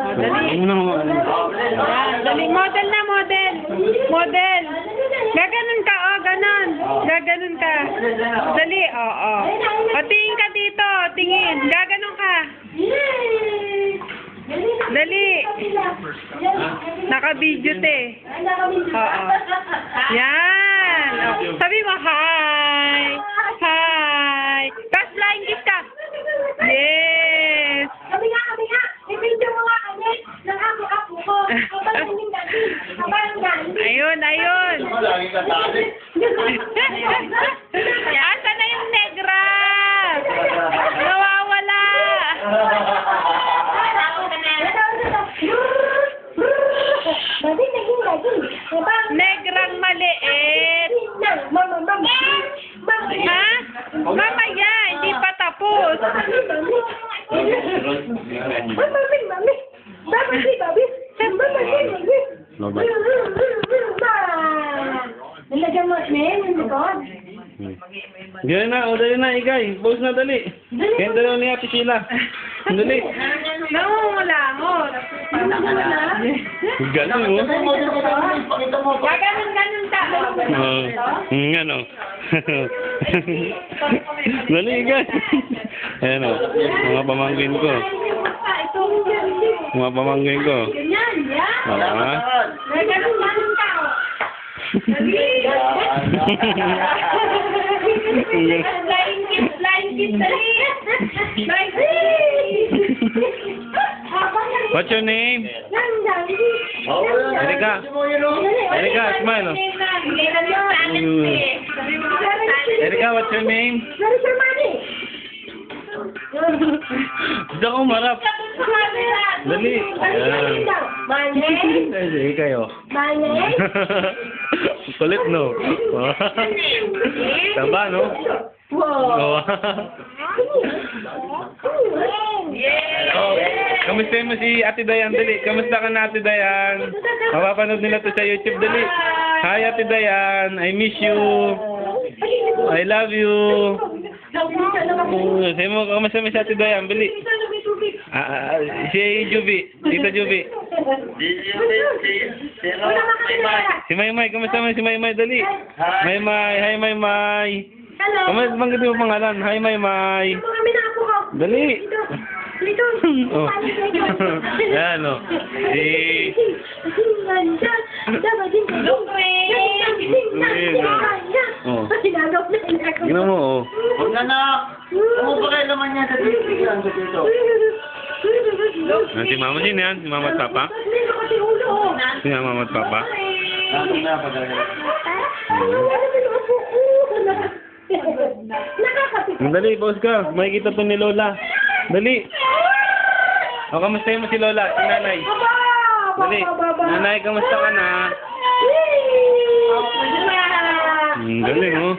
Dali. Yan, dali. Model na, model. Model. Gaganon ka, oh, ganon. Gaganon ka. Dali, oo. O, tingin ka dito, tingin. Gaganon ka. Dali. Naka-video te. Oo. Yan. O, sabi mo, hi. Hi. Tapos flying kiss ka. Yes. Kami nga. I-video mo nga kami ng ako ko. Kapag yung dati. Ayun. Lagi ka tali. Asan na yung negra? Nawawala. Negrang maliit. Ha? Mamaya, hindi pa tapos. Nalagyan mo, yung likod. Gano'n na, o dali na, Igay. Pause na, dali. Kaya dalaw ni Ate Sheila. Dali. Nangungulangot. Gano'n mo. Gaganon ka. Ano? Dali, Igay. Ayan o, mga pamangkin ko. Mga pamangkin ko. Ganyan, yan. Ah. Gaganon ka. Dali. Flying kiss, dali. Flying kiss. What's your name? Erika. Erika, smile. Oh. Erika, what's your name? Where is your money? Diyan ko marap. Dali. Ayan. Money? Ay, kayo. Money? Kulit, no? Taba, no? Wow. Oh. Oh, kamusta mo si Ate Dayan? Dali. Kamusta ka na, Ate Dayan? Mapapanood nila to sa YouTube. Dali. Hi, Ate Dayan. I miss you. I love you. Sabi mo, kamusta mo si Ate Dayan? Bili. Si Juby. Tita Juby. Si Maymay. Kamusta mo si Maymay? Dali. Maymay. Hi, Maymay. Hello. Kamusta bang mo pangalan? Hi, Maymay. Kami na ako ko. Dali. Dito. Oh. Yan, oh. Oh. Gino mo, oh. Huwag na na. Ano ba kayo naman niya sa dito? Si Mama din yan. Si Mama at Papa. Si Mama at Papa. Ano na pa Dali, boss ka. Makikita to ni Lola. Dali. O, kamusta mo si Lola? Si Nanay. Dali. Nanay, kamusta ka na? Galing, oh.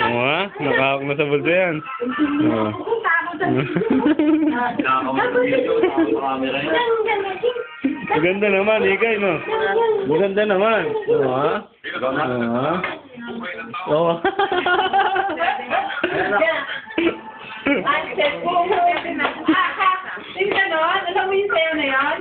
Oo, ha? Nakahawak na sa bulsa yan. Oo. Maganda naman, Ikay, no? Maganda naman. Oo, ha? Oo, ha? Oo. Tingnan no? Alam mo yung sayo na yan?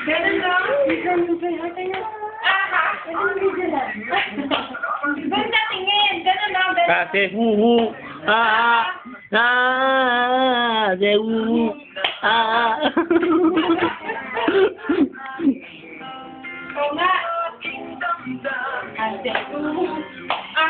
Ganon no? Ganda tingin! Ganon no? Kasi huhu. De huhu. Oo nga! Ate. Ha?